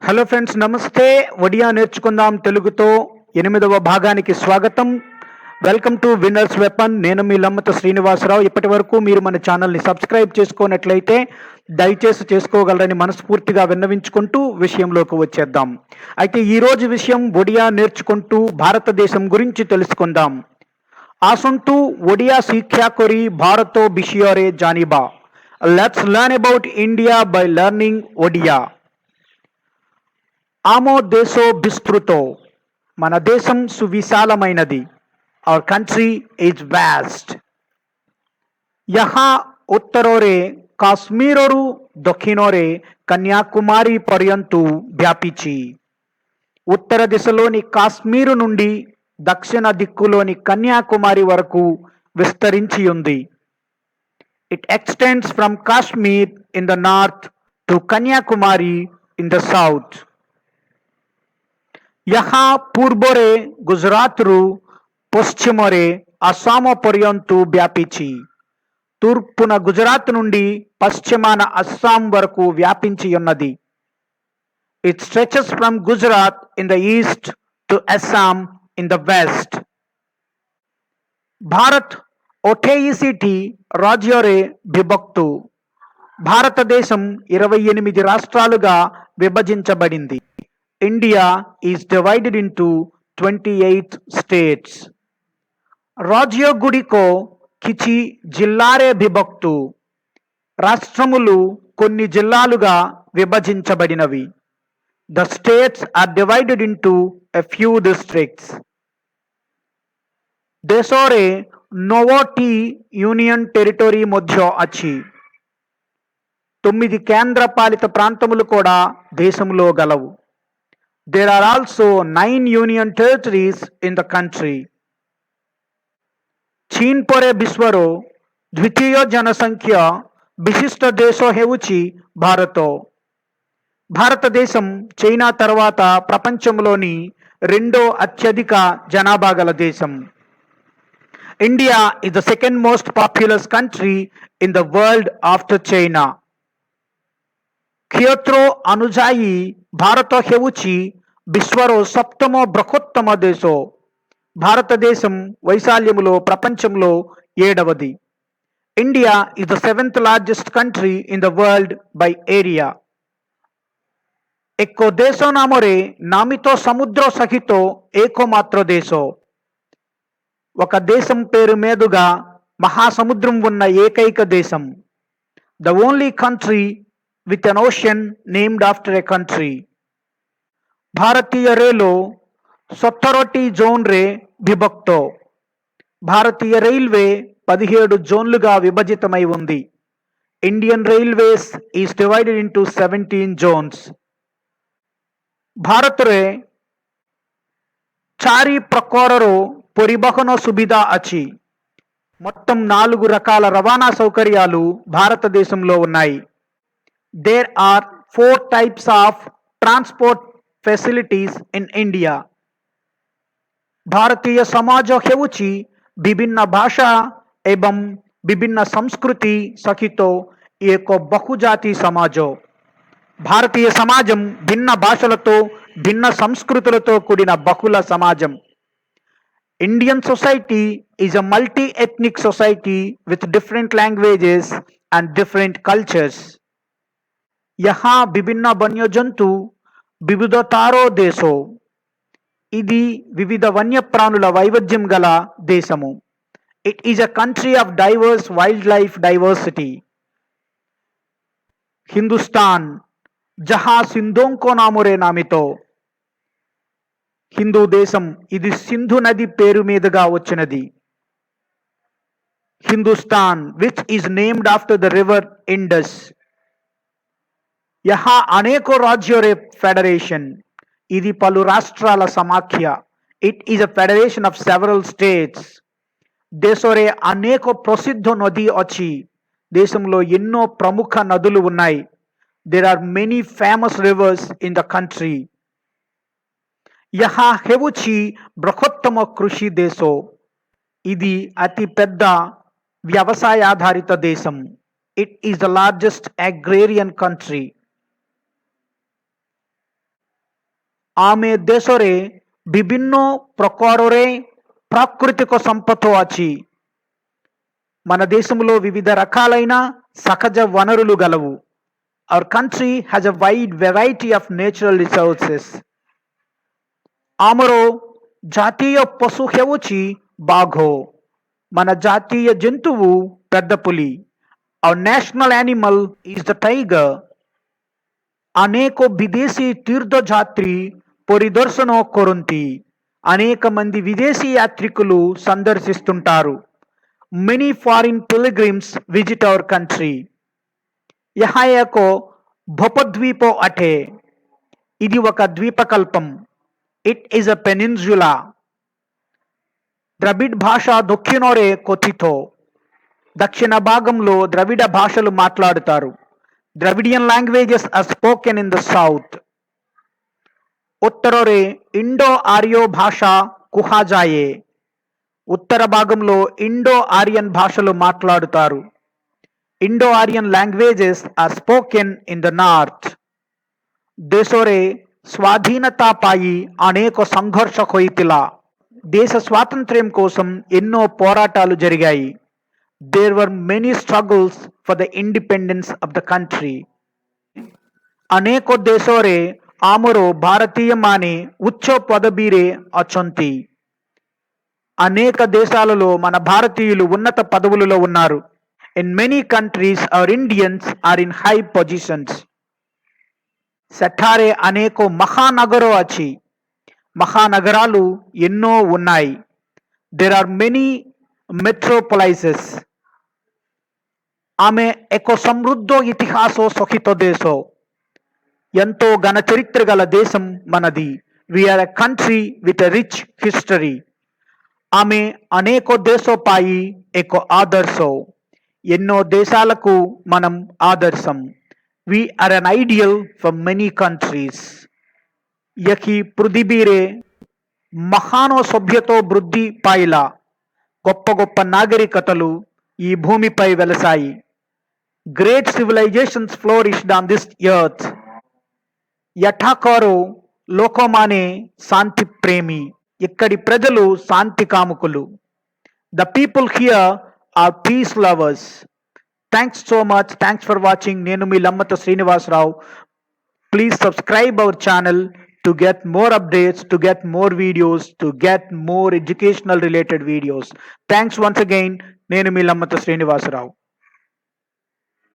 Hello friends, నమస్తే. ఒడియా నేర్చుకుందాం తెలుగుతో 8వ భాగానికి స్వాగతం. Welcome to winners weapon. నేను మీ లమ్మత శ్రీనివాసరావు. ఇప్పటి వరకు మీరు మన ఛానల్ని సబ్స్క్రైబ్ చేసుకోనట్లయితే దయచేసి చేసుకోగలరని మనస్ఫూర్తిగా విన్నవించుకుంటూ విషయంలోకి వచ్చేద్దాం. అయితే ఈరోజు విషయం ఒడియా నేర్చుకుంటూ భారతదేశం గురించి తెలుసుకుందాం. ఆసంటూ ఒడియా శిక్షా కొరి భారతో బిషియోరే జానిబా. Let's learn about India by learning Odia. ఆమో దేశో విస్తృతో. మన దేశం సువిశాలమైనది. Our country is vast. యహా ఉత్తరోరే కాశ్మీరరు దక్షిణోరే కన్యాకుమారి పర్యంతు వ్యాపించి. ఉత్తర దిశలోని కాశ్మీరు నుండి దక్షిణ దిక్కులోని కన్యాకుమారి వరకు విస్తరించి ఉంది. It extends from Kashmir in the north to Kanyakumari in the south. యహా పూర్వరే గుజరాత్రు పశ్చిమరే అస్సాము పర్యంతు వ్యాపించి. తూర్పున గుజరాత్ నుండి పశ్చిమాన అస్సాం వరకు వ్యాపించి ఉన్నది. It stretches from Gujarat in the east to Assam in the west. Bharat 28 రాజ్యోరే విభక్తు. భారతదేశం 28 రాష్ట్రాలుగా విభజించబడింది. India is divided into 28 states. రాజ్య గుడికో కిచి జిల్లారే విభక్తు. రాష్ట్రములు కొన్ని జిల్లాలుగా విభజించబడినవి. The states are divided into a few districts. దేశోరే నోవోటి యూనియన్ టెరిటరీ మధ్య అచి. 9 కేంద్ర పాలిత ప్రాంతములు కూడా దేశంలో గలవు. There are also 9 union territories in the country. चीन परे विश्वरो द्वितीय जनसंख्या विशिष्ट देशो हेउची भारतो. భారతదేశం చైనా తర్వాత ప్రపంచంలోని రెండో అత్యధిక జనాభా గల దేశం. India is the second most populous country in the world after China. କ୍ଷେତ୍ର ଅନୁଯାୟୀ ଭାରତ ହେଉଛି విశ్వలో సప్తమో బృహత్తమ దేశం. భారతదేశం వైశాల్యములో ప్రపంచంలో 7వది. India is the 7th largest country in the world by area. ఎక్కో దేశ నామరే నామితో సముద్ర సహితో ఏకమాత్ర దేశం. ఒక దేశం పేరు మీదుగా మహాసముద్రం ఉన్న ఏకైక దేశం. The only country with an ocean named after a country. భారతీయ రైలు 17 జోన్ రే విభక్తో. భారతీయ రైల్వే 17 జోన్లుగా విభజితమై ఉంది. Indian railways is divided into 17 zones. భారతరే చారి ప్రకారరు పరివహన సువిధా అచి. మొత్తం 4 రకాల రవాణా సౌకర్యాలు భారతదేశంలో ఉన్నాయి. There are 4 types of transport facilities in India. Bharatiya Samaj हेउची विभिन्न भाषा एवं विभिन्न संस्कृति सहितो एक बहुजाति समाजो. భారతీయ సమాజం భిన్న భాషలతో భిన్న సంస్కృతులతో కూడిన బహుళ సమాజం. Indian society is a multi-ethnic society with different languages and different cultures. యహా విభిన్న వన్యజంతు వివిధతారో దేశో. ఇది వివిధ వన్యప్రాణుల వైవిధ్యం గల దేశము. It is a country of diverse wild life diversity. Hindustan జహా సింధోంకో నామురే నామితో. హిందూ దేశం ఇది సింధు నది పేరు మీదుగా వచ్చినది. Hindustan which is named after the river Indus. యహా అనేక రాజ్యోరే ఫెడరేషన్. ఇది పలు రాష్ట్రాల సమాఖ్య. It is a federation of several states. దేశోరే అనేక ప్రసిద్ధ నది వచ్చి. దేశంలో ఎన్నో ప్రముఖ నదులు ఉన్నాయి. There are many famous rivers in the country. యహా హెవుచి బృహత్తమ కృషి దేశో. ఇది అతి పెద్ద వ్యవసాయాధారిత దేశం. It is the largest agrarian country. ଆମେ ଦେଶରେ ବିଭିନ୍ନ ପ୍ରକାରରେ ପ୍ରାକୃତିକ సంపద ଅଛି। మన దేశంలో వివిధ రకాలైన సహజ వనరులు గలవు। Our country has a wide variety of natural resources. ଆମର జాతీయ పశు ହେଉଛି ବାଘ। మన జాతీయ జంతువు పెద్ద పులి। Our national animal is the tiger. అనేక విదేశీ తీర్థయాత్రి పరిదర్శన కొరంతి। అనేక మంది విదేశీ యాత్రికులు సందర్శిస్తుంటారు। Many foreign pilgrims visit our country. यहाँ एक भूपद्वीप अटे। ఇది ఒక ద్వీపకల్పం। It is a peninsula. Dravid భాష దక్షిణోరే కొథితో। దక్షిణ భాగంలో ద్రవిడ భాషలు మాట్లాడుతారు। Dravidian languages are spoken in the south. ఉత్తరోరే ఇండో ఆర్యో భాష కుహాజాయే। ఉత్తర భాగంలో ఇండో ఆర్యన్ భాషలు మాట్లాడుతారు। Indo Aryan languages are spoken in the north. దేశోరే స్వాధీనతా పాయి అనేక సంఘర్ష హోయితిలా। దేశ స్వాతంత్ర్యం కోసం ఎన్నో పోరాటాలు జరిగాయి। There were many struggles for the independence of the country. అనేక దేశోరే ఆమरो భారతీయ మాని ఉచ్చ పదబీరే అచంతి। అనేక దేశాలలో మన భారతీయులు ఉన్నత పదవులలో ఉన్నారు। In many countries our Indians are in high positions. సెఠారే అనేక మహానగరో అచి। మహానగరాలు ఎన్నో ఉన్నాయి। There are many metropolises. ఆమె ఒక సమృద్ధ ఇతిహాసో సహిత దేశో। ఎంతో ఘన చరిత్ర గల దేశం మనది। We are a country with a rich history. ఆమె అనేక దేశోపాయి ఒక ఆదర్శో। ఎన్నో దేశాలకు మనం ఆదర్శం। We are an ideal for many countries. యహి పృథిబీరే మహానో సభ్యతో వృద్ధి పాయిలా। గొప్ప గొప్ప నాగరికతలు ఈ భూమిపై వెలసాయి। Great civilizations flourished on this earth. యఠాకారో లోకమానే శాంతి ప్రేమి। ఇక్కడి ప్రజలు శాంతి కాముకులు। The people here are peace lovers. Thanks so much. Thanks for watching. నేను మీ Lammata Srinivasarao. Please subscribe our channel to get more updates, to get more videos, to get more educational related videos. Thanks once again. నేను మీ లమ్మత శ్రీనివాసరావు.